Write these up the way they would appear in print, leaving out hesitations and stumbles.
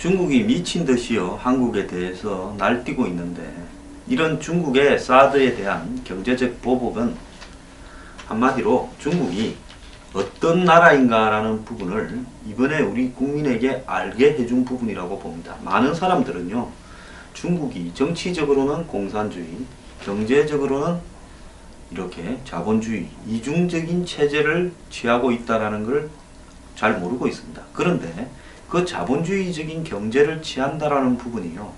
중국이 미친 듯이요 한국에 대해서 날뛰고 있는데, 이런 중국의 사드에 대한 경제적 보복은 한마디로 중국이 어떤 나라인가라는 부분을 이번에 우리 국민에게 알게 해준 부분이라고 봅니다. 많은 사람들은요, 중국이 정치적으로는 공산주의, 경제적으로는 이렇게 자본주의, 이중적인 체제를 취하고 있다는 걸 잘 모르고 있습니다. 그런데 그 자본주의적인 경제를 취한다라는 부분이요,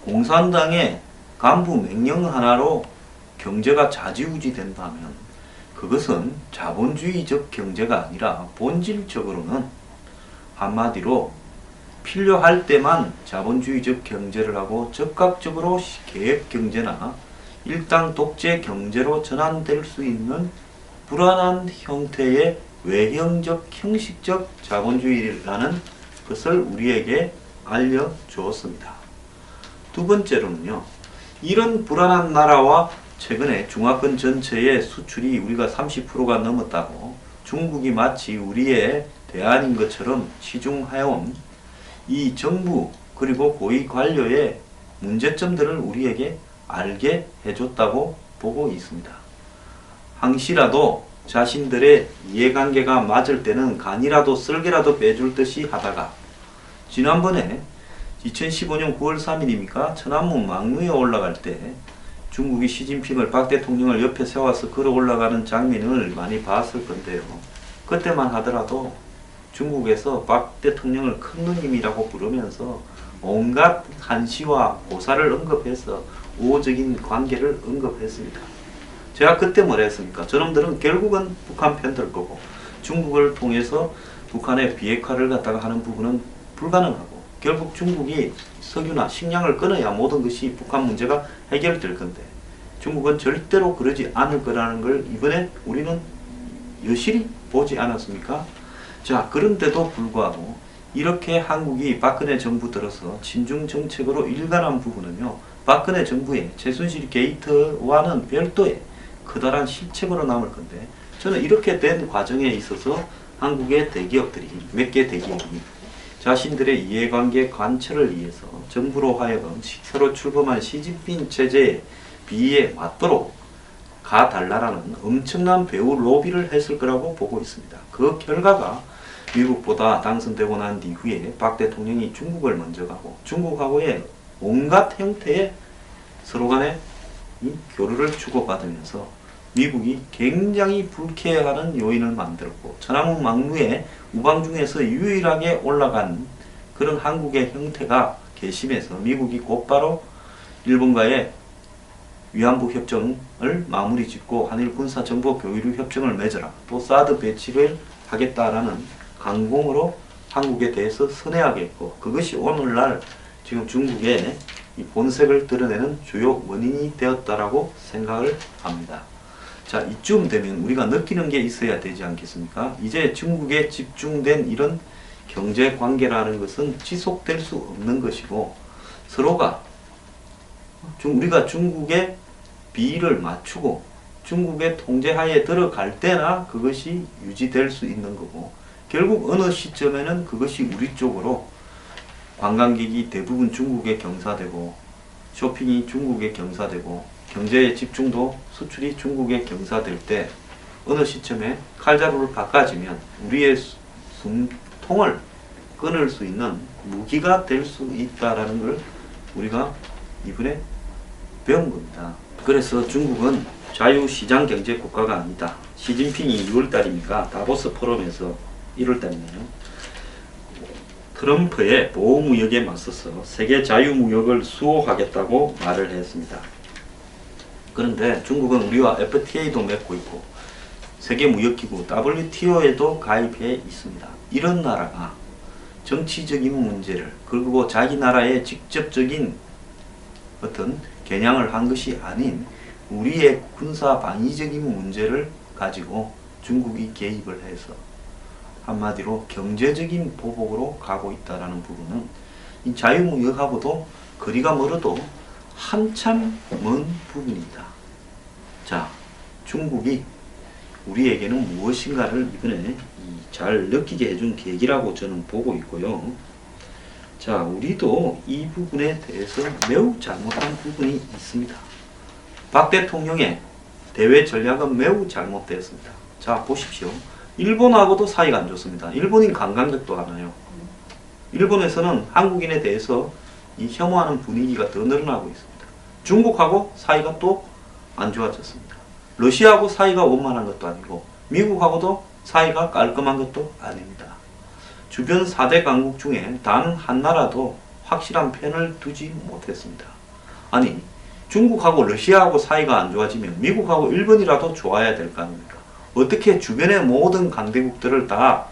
공산당의 간부 명령 하나로 경제가 좌지우지 된다면 그것은 자본주의적 경제가 아니라 본질적으로는 한마디로 필요할 때만 자본주의적 경제를 하고 적극적으로 계획 경제나 일당 독재 경제로 전환될 수 있는 불안한 형태의 외형적 형식적 자본주의라는 것을 우리에게 알려주었습니다. 두 번째로는요, 이런 불안한 나라와 최근에 중화권 전체의 수출이 우리가 30%가 넘었다고 중국이 마치 우리의 대안인 것처럼 시중해온 이 정부 그리고 고위 관료의 문제점들을 우리에게 알게 해줬다고 보고 있습니다. 항시라도 자신들의 이해관계가 맞을 때는 간이라도 쓸개라도 빼줄 듯이 하다가 지난번에 2015년 9월 3일입니까? 천안문 막루에 올라갈 때 중국이 시진핑을 박 대통령을 옆에 세워서 걸어 올라가는 장면을 많이 봤을 건데요. 그때만 하더라도 중국에서 박 대통령을 큰 누님이라고 부르면서 온갖 한시와 고사를 언급해서 우호적인 관계를 언급했습니다. 제가 그때 뭐라 했습니까? 저놈들은 결국은 북한 편 들 거고 중국을 통해서 북한의 비핵화를 갖다가 하는 부분은 불가능하고 결국 중국이 석유나 식량을 끊어야 모든 것이 북한 문제가 해결될 건데 중국은 절대로 그러지 않을 거라는 걸 이번에 우리는 여실히 보지 않았습니까? 자, 그런데도 불구하고 이렇게 한국이 박근혜 정부 들어서 친중 정책으로 일관한 부분은요, 박근혜 정부의 최순실 게이트와는 별도의 커다란 실책으로 남을 건데, 저는 이렇게 된 과정에 있어서 한국의 대기업들이, 몇 개 대기업이 자신들의 이해관계 관철을 위해서 정부로 하여금 새로 출범한 시진핑 체제의 비에 맞도록 가달라라는 엄청난 배후 로비를 했을 거라고 보고 있습니다. 그 결과가 미국보다 당선되고 난 이후에 박 대통령이 중국을 먼저 가고 중국하고의 온갖 형태의 서로 간의 교류를 주고받으면서 미국이 굉장히 불쾌해하는 요인을 만들었고 천안문 막루에 우방중에서 유일하게 올라간 그런 한국의 형태가 개심해서 미국이 곧바로 일본과의 위안부 협정을 마무리 짓고 한일 군사 정보 교류 협정을 맺어라, 또 사드 배치를 하겠다라는 강공으로 한국에 대해서 선회하게 했고, 그것이 오늘날 지금 중국의 이 본색을 드러내는 주요 원인이 되었다라고 생각을 합니다. 자, 이쯤 되면 우리가 느끼는 게 있어야 되지 않겠습니까? 이제 중국에 집중된 이런 경제 관계라는 것은 지속될 수 없는 것이고, 서로가 우리가 중국의 비위를 맞추고 중국의 통제하에 들어갈 때나 그것이 유지될 수 있는 거고, 결국 어느 시점에는 그것이 우리 쪽으로 관광객이 대부분 중국에 경사되고 쇼핑이 중국에 경사되고 경제의 집중도 수출이 중국에 경사될 때 어느 시점에 칼자루를 바꿔주면 우리의 숨통을 끊을 수 있는 무기가 될 수 있다라는 걸 우리가 이번에 배운 겁니다. 그래서 중국은 자유시장 경제 국가가 아니다. 시진핑이 6월달입니까? 다보스 포럼에서 1월달이네요. 트럼프의 보호무역에 맞서서 세계 자유무역을 수호하겠다고 말을 했습니다. 그런데 중국은 우리와 FTA도 맺고 있고 세계무역기구 WTO에도 가입해 있습니다. 이런 나라가 정치적인 문제를, 그리고 자기 나라의 직접적인 어떤 겨냥을 한 것이 아닌 우리의 군사 방위적인 문제를 가지고 중국이 개입을 해서 한마디로 경제적인 보복으로 가고 있다는 부분은 이 자유무역하고도 거리가 멀어도 한참 먼 부분입니다. 자, 중국이 우리에게는 무엇인가를 이번에 잘 느끼게 해준 계기라고 저는 보고 있고요. 자, 우리도 이 부분에 대해서 매우 잘못한 부분이 있습니다. 박 대통령의 대외 전략은 매우 잘못되었습니다. 자, 보십시오. 일본하고도 사이가 안 좋습니다. 일본인 관광객도 많아요. 일본에서는 한국인에 대해서 이 혐오하는 분위기가 더 늘어나고 있습니다. 중국하고 사이가 또 안 좋아졌습니다. 러시아하고 사이가 원만한 것도 아니고 미국하고도 사이가 깔끔한 것도 아닙니다. 주변 4대 강국 중에 단 한 나라도 확실한 편을 두지 못했습니다. 아니, 중국하고 러시아하고 사이가 안 좋아지면 미국하고 일본이라도 좋아야 될 거 아닙니까? 어떻게 주변의 모든 강대국들을 다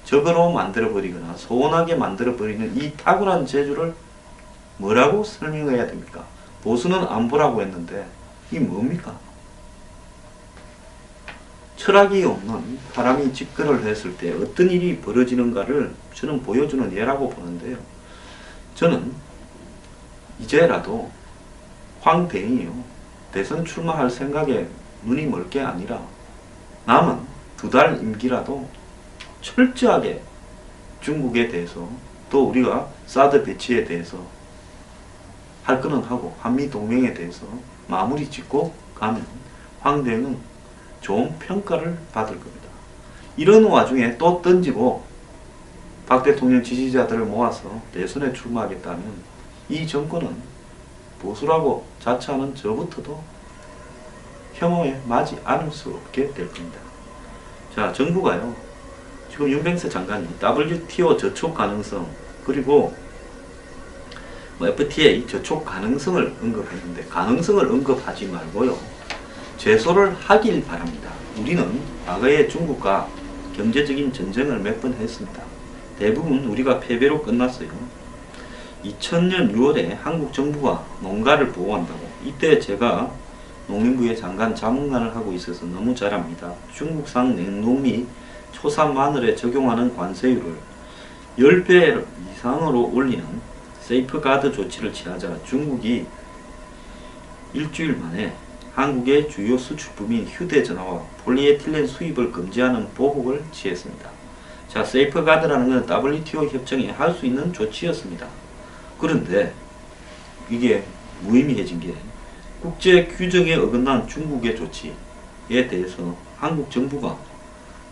적으로 만들어버리거나 소원하게 만들어버리는 이 탁월한 재주를 뭐라고 설명해야 됩니까? 보수는 안보라고 했는데 이게 뭡니까? 철학이 없는 사람이 집권을 했을 때 어떤 일이 벌어지는가를 저는 보여주는 예라고 보는데요. 저는 이제라도 황대행이요, 대선 출마할 생각에 눈이 멀 게 아니라 남은 2달 임기라도 철저하게 중국에 대해서 또 우리가 사드 배치에 대해서 할 거는 하고 한미동맹에 대해서 마무리 짓고 가면 황대행은 좋은 평가를 받을 겁니다. 이런 와중에 또 던지고 박 대통령 지지자들을 모아서 대선에 출마하겠다면 이 정권은 보수라고 자처하는 저부터도 혐오에 맞지 않을 수 없게 될 겁니다. 자, 정부가요, 지금 윤병세 장관이 WTO 저촉 가능성 그리고 FTA 저촉 가능성을 언급했는데 가능성을 언급하지 말고요, 제소를 하길 바랍니다. 우리는 과거에 중국과 경제적인 전쟁을 몇 번 했습니다. 대부분 우리가 패배로 끝났어요. 2000년 6월에 한국 정부가 농가를 보호한다고, 이때 제가 농림부의 장관 자문관을 하고 있어서 너무 잘 압니다. 중국산 냉동 및 초산 마늘에 적용하는 관세율을 10배 이상으로 올리는 세이프가드 조치를 취하자 중국이 일주일 만에 한국의 주요 수출품인 휴대전화와 폴리에틸렌 수입을 금지하는 보복을 취했습니다. 자, 세이프가드라는 것은 WTO 협정이 할 수 있는 조치였습니다. 그런데 이게 무의미해진 게 국제 규정에 어긋난 중국의 조치에 대해서 한국 정부가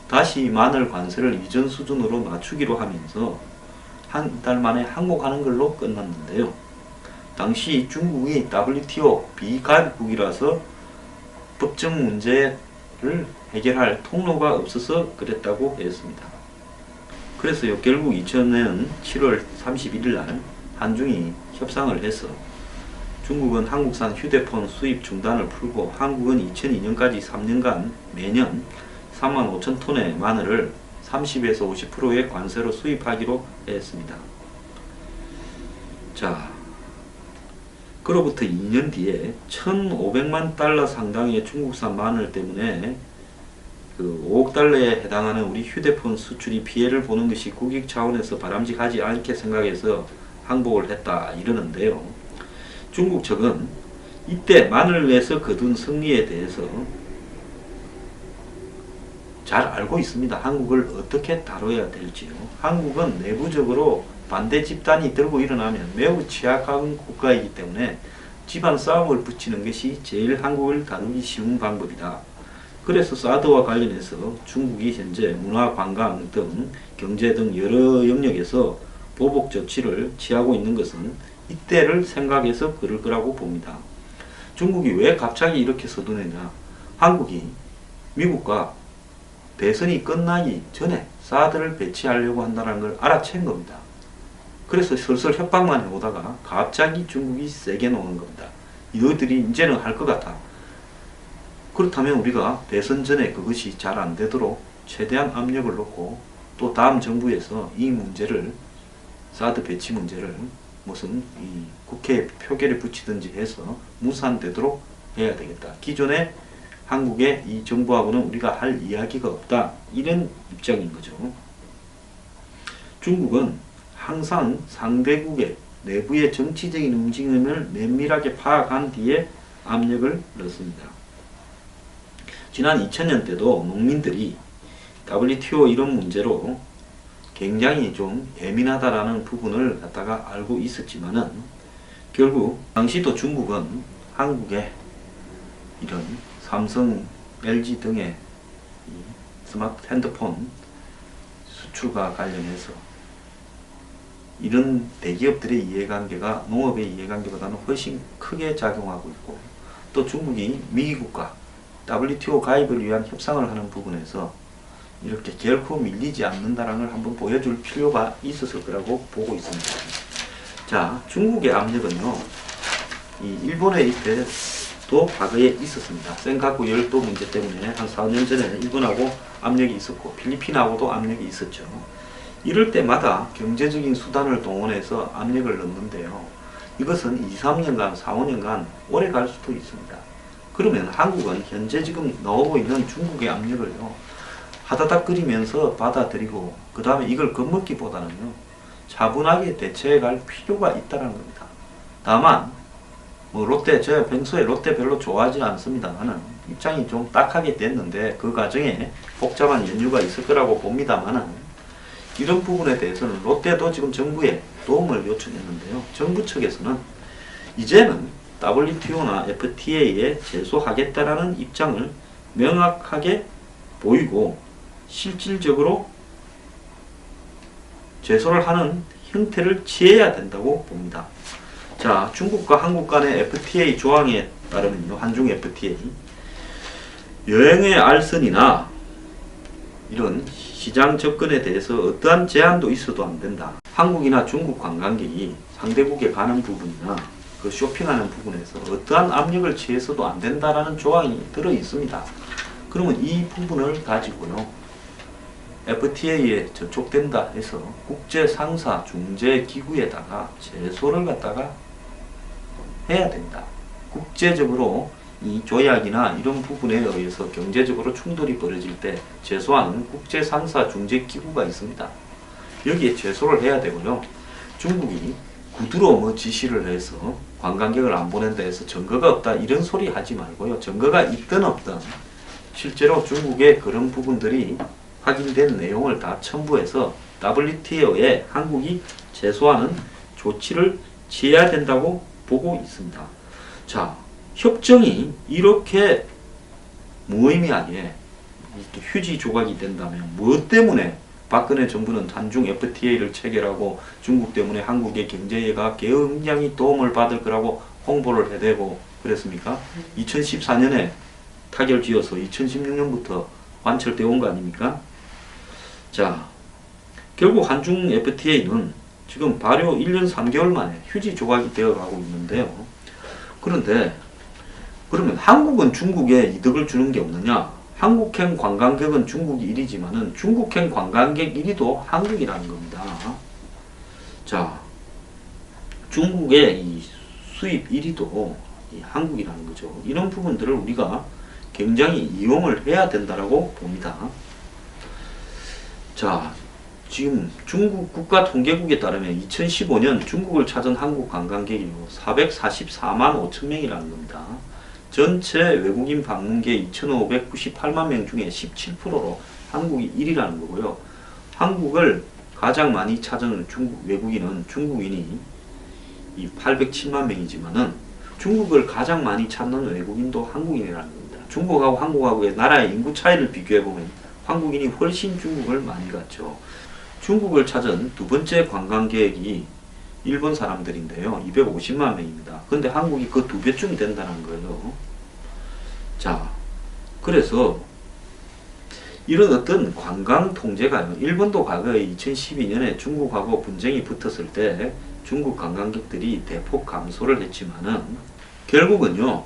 다시 마늘 관세를 이전 수준으로 낮추기로 하면서 한 달 만에 항복하는 걸로 끝났는데요. 당시 중국이 WTO 비가입국이라서 법적 문제를 해결할 통로가 없어서 그랬다고 했습니다. 그래서요, 결국 2000년 7월 31일 날 한중이 협상을 해서 중국은 한국산 휴대폰 수입 중단을 풀고 한국은 2002년까지 3년간 매년 35,000톤의 마늘을 30에서 50%의 관세로 수입하기로 했습니다. 자, 그로부터 2년 뒤에 1,500만 달러 상당의 중국산 마늘 때문에 그 5억 달러에 해당하는 우리 휴대폰 수출이 피해를 보는 것이 국익 차원에서 바람직하지 않게 생각해서 항복을 했다 이러는데요. 중국 측은 이때 마늘에서 거둔 승리에 대해서 잘 알고 있습니다. 한국을 어떻게 다뤄야 될지요. 한국은 내부적으로 반대 집단이 들고 일어나면 매우 취약한 국가이기 때문에 집안 싸움을 붙이는 것이 제일 한국을 다루기 쉬운 방법이다. 그래서 사드와 관련해서 중국이 현재 문화, 관광 등 경제 등 여러 영역에서 보복 조치를 취하고 있는 것은 이때를 생각해서 그럴 거라고 봅니다. 중국이 왜 갑자기 이렇게 서두르냐? 한국이 미국과 대선이 끝나기 전에 사드를 배치하려고 한다는 걸 알아챈 겁니다. 그래서 슬슬 협박만 해오다가 갑자기 중국이 세게 노는 겁니다. 너희들이 이제는 할 것 같아. 그렇다면 우리가 대선 전에 그것이 잘 안 되도록 최대한 압력을 놓고 또 다음 정부에서 이 문제를, 사드 배치 문제를 무슨 이 국회에 표결에 붙이든지 해서 무산되도록 해야 되겠다. 기존에 한국의 이 정부하고는 우리가 할 이야기가 없다. 이런 입장인 거죠. 중국은 항상 상대국의 내부의 정치적인 움직임을 면밀하게 파악한 뒤에 압력을 넣습니다. 지난 2000년 때도 농민들이 WTO 이런 문제로 굉장히 좀 예민하다라는 부분을 갖다가 알고 있었지만은 결국 당시도 중국은 한국에 이런 삼성, LG 등의 이 스마트 핸드폰 수출과 관련해서 이런 대기업들의 이해관계가 농업의 이해관계보다는 훨씬 크게 작용하고 있고, 또 중국이 미국과 WTO 가입을 위한 협상을 하는 부분에서 이렇게 결코 밀리지 않는다라는 걸 한번 보여줄 필요가 있었을 거라고 보고 있습니다. 자, 중국의 압력은요, 이 일본의 때도 과거에 있었습니다. 센카쿠 열도 문제 때문에 한 4년 전에 일본하고 압력이 있었고 필리핀하고도 압력이 있었죠. 이럴 때마다 경제적인 수단을 동원해서 압력을 넣는데요. 이것은 2, 3년간, 4, 5년간 오래 갈 수도 있습니다. 그러면 한국은 현재 지금 나오고 있는 중국의 압력을요, 하다닥거리면서 받아들이고 그 다음에 이걸 겁먹기보다는요, 차분하게 대처해 갈 필요가 있다는 겁니다. 다만 롯데, 제가 평소에 롯데 별로 좋아하지 않습니다만은 입장이 좀 딱하게 됐는데 그 과정에 복잡한 연유가 있을 거라고 봅니다만은, 이런 부분에 대해서는 롯데도 지금 정부에 도움을 요청했는데요. 정부 측에서는 이제는 WTO나 FTA에 제소하겠다라는 입장을 명확하게 보이고 실질적으로 제소를 하는 형태를 취해야 된다고 봅니다. 자, 중국과 한국 간의 FTA 조항에 따르면요, 한중 FTA 여행의 알선이나 이런 시장 접근에 대해서 어떠한 제한도 있어도 안 된다. 한국이나 중국 관광객이 상대국에 가는 부분이나 그 쇼핑하는 부분에서 어떠한 압력을 취해서도 안 된다라는 조항이 들어 있습니다. 그러면 이 부분을 가지고요, FTA에 접촉된다 해서 국제상사 중재기구에다가 제소를 갖다가 해야 된다. 국제적으로 이 조약이나 이런 부분에 의해서 경제적으로 충돌이 벌어질 때 제소하는 국제상사 중재기구가 있습니다. 여기에 제소를 해야 되고요. 중국이 구두로 지시를 해서 관광객을 안 보낸다 해서 증거가 없다 이런 소리 하지 말고요. 증거가 있든 없든 실제로 중국의 그런 부분들이 확인된 내용을 다 첨부해서 WTO에 한국이 제소하는 조치를 취해야 된다고 보고 있습니다. 자, 협정이 이렇게 무의미하게 이렇게 휴지 조각이 된다면 무엇 때문에 박근혜 정부는 한중 FTA를 체결하고 중국 때문에 한국의 경제가 굉장히 도움을 받을 거라고 홍보를 해대고 그랬습니까? 2014년에 타결 지어서 2016년부터 완철되어 온 거 아닙니까? 자, 결국 한중 FTA는 지금 발효 1년 3개월 만에 휴지 조각이 되어 가고 있는데요. 그런데 그러면 한국은 중국에 이득을 주는 게 없느냐? 한국행 관광객은 중국이 1위지만은 중국행 관광객 1위도 한국이라는 겁니다. 자, 중국의 이 수입 1위도 한국이라는 거죠. 이런 부분들을 우리가 굉장히 이용을 해야 된다라고 봅니다. 자, 지금 중국 국가통계국에 따르면 2015년 중국을 찾은 한국 관광객이 444만 5천 명이라는 겁니다. 전체 외국인 방문객 2,598만 명 중에 17%로 한국이 1위라는 거고요. 한국을 가장 많이 찾은 중국 외국인은 중국인이 807만 명이지만은 중국을 가장 많이 찾는 외국인도 한국인이라는 겁니다. 중국하고 한국하고의 나라의 인구 차이를 비교해 보면 한국인이 훨씬 중국을 많이 갔죠. 중국을 찾은 두 번째 관광객이 일본 사람들인데요. 250만 명입니다. 근데 한국이 그 두 배쯤 된다는 거예요. 자, 그래서 이런 어떤 관광 통제가요. 일본도 과거에 2012년에 중국하고 분쟁이 붙었을 때 중국 관광객들이 대폭 감소를 했지만은 결국은요,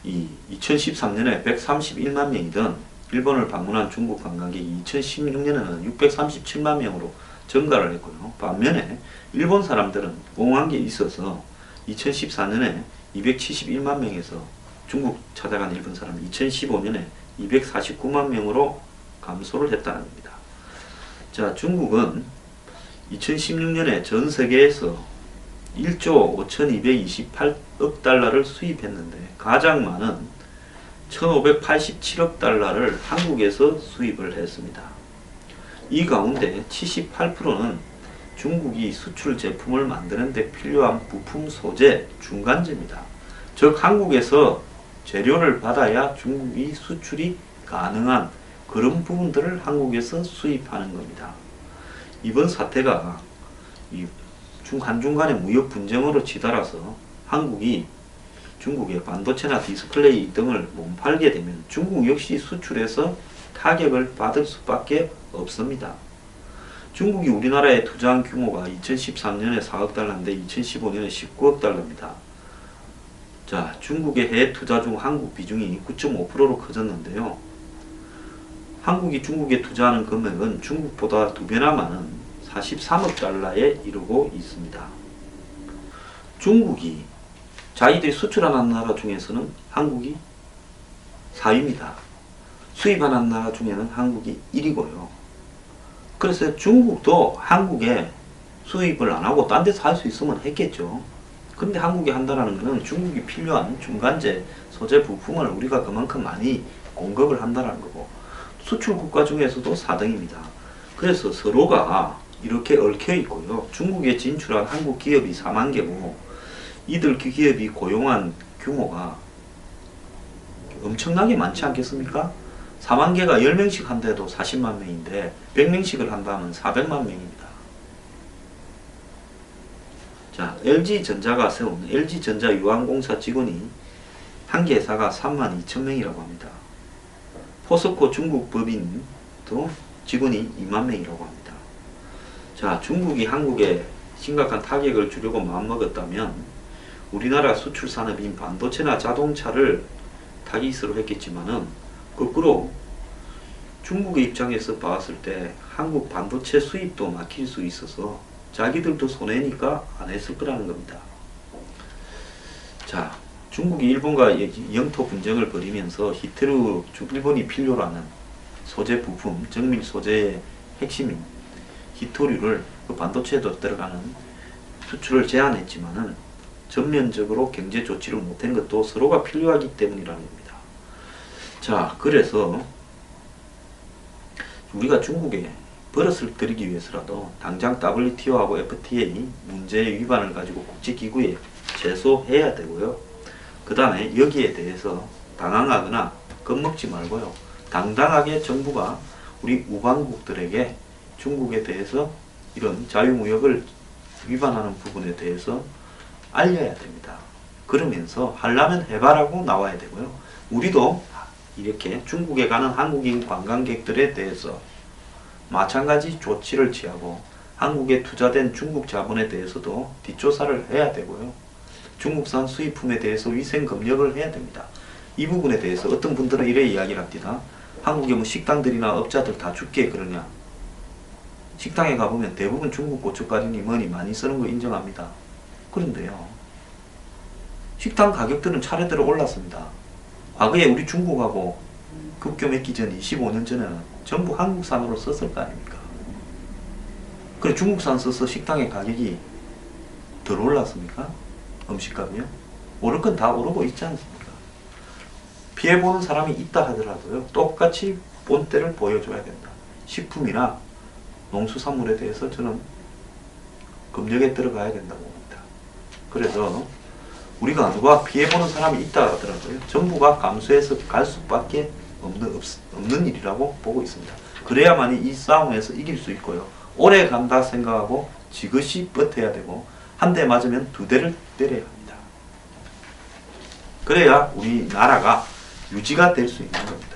이 2013년에 131만 명이던 일본을 방문한 중국 관광객이 2016년에는 637만 명으로 증가를 했고요. 반면에 일본 사람들은 공항에 있어서 2014년에 271만 명에서 중국 찾아간 일본 사람 2015년에 249만 명으로 감소를 했다는 겁니다. 자, 중국은 2016년에 전 세계에서 1조 5228억 달러를 수입했는데 가장 많은 1587억 달러를 한국에서 수입을 했습니다. 이 가운데 78%는 중국이 수출 제품을 만드는 데 필요한 부품 소재 중간재입니다. 즉 한국에서 재료를 받아야 중국이 수출이 가능한 그런 부분들을 한국에서 수입하는 겁니다. 이번 사태가 한중 간의 무역 분쟁으로 치달아서 한국이 중국의 반도체나 디스플레이 등을 못 팔게 되면 중국 역시 수출에서 타격을 받을 수밖에 없습니다. 중국이 우리나라에 투자한 규모가 2013년에 4억 달러인데 2015년에 19억 달러입니다. 자, 중국의 해외 투자 중 한국 비중이 9.5%로 커졌는데요. 한국이 중국에 투자하는 금액은 중국보다 2배나 많은 43억 달러에 이르고 있습니다. 중국이 자기들이 수출하는 나라 중에서는 한국이 4위입니다. 수입하는 나라 중에는 한국이 1위고요. 그래서 중국도 한국에 수입을 안 하고 딴 데서 할 수 있으면 했겠죠. 근데 한국이 한다는 것은 중국이 필요한 중간재 소재 부품을 우리가 그만큼 많이 공급을 한다는 거고, 수출 국가 중에서도 4등입니다. 그래서 서로가 이렇게 얽혀 있고요. 중국에 진출한 한국 기업이 4만 개고, 이들 기업이 고용한 규모가 엄청나게 많지 않겠습니까? 4만 개가 10명씩 한데도 40만 명인데 100명씩을 한다면 400만 명입니다. 자, LG전자가 세운 LG전자 유한공사 직원이 한 개 회사가 3만 2천 명이라고 합니다. 포스코 중국 법인도 직원이 2만 명이라고 합니다. 자, 중국이 한국에 심각한 타격을 주려고 마음먹었다면 우리나라 수출 산업인 반도체나 자동차를 타깃으로 했겠지만은 거꾸로 중국의 입장에서 봤을 때 한국 반도체 수입도 막힐 수 있어서 자기들도 손해니까 안 했을 거라는 겁니다. 자, 중국이 일본과 영토 분쟁을 벌이면서 히트루 일본이 필요로 하는 소재 부품, 정밀 소재의 핵심인 히토류를 그 반도체에도 들어가는 수출을 제한했지만은 전면적으로 경제 조치를 못한 것도 서로가 필요하기 때문이라는 겁니다. 자, 그래서 우리가 중국에 버릇을 들이기 위해서라도 당장 WTO하고 FTA 문제 위반을 가지고 국제기구에 제소해야 되고요. 그 다음에 여기에 대해서 당황하거나 겁먹지 말고요. 당당하게 정부가 우리 우방국들에게 중국에 대해서 이런 자유무역을 위반하는 부분에 대해서 알려야 됩니다. 그러면서 하려면 해봐라고 나와야 되고요. 우리도 이렇게 중국에 가는 한국인 관광객들에 대해서 마찬가지 조치를 취하고 한국에 투자된 중국 자본에 대해서도 뒷조사를 해야 되고요. 중국산 수입품에 대해서 위생 검역을 해야 됩니다. 이 부분에 대해서 어떤 분들은 이래 이야기를 합니다. 한국의 뭐 식당들이나 업자들 다 죽게 그러냐. 식당에 가보면 대부분 중국 고춧가루니 뭐니 많이 쓰는 거 인정합니다. 그런데요, 식당 가격들은 차례대로 올랐습니다. 과거에 우리 중국하고 국교 맺기 전 25년 전에는 전부 한국산으로 썼을 거 아닙니까? 그래 중국산 써서 식당의 가격이 덜 올랐습니까? 음식값이요? 오를 건 다 오르고 있지 않습니까? 피해보는 사람이 있다 하더라도요, 똑같이 본때를 보여줘야 된다. 식품이나 농수산물에 대해서 저는 검역에 들어가야 된다고 봅니다. 그래서 우리가 누가 피해보는 사람이 있다 하더라도요, 정부가 감수해서 갈 수밖에 없는 일이라고 보고 있습니다. 그래야만이 이 싸움에서 이길 수 있고요. 오래 간다 생각하고 지그시 버텨야 되고, 한 대 맞으면 두 대를 때려야 합니다. 그래야 우리 나라가 유지가 될 수 있는 겁니다.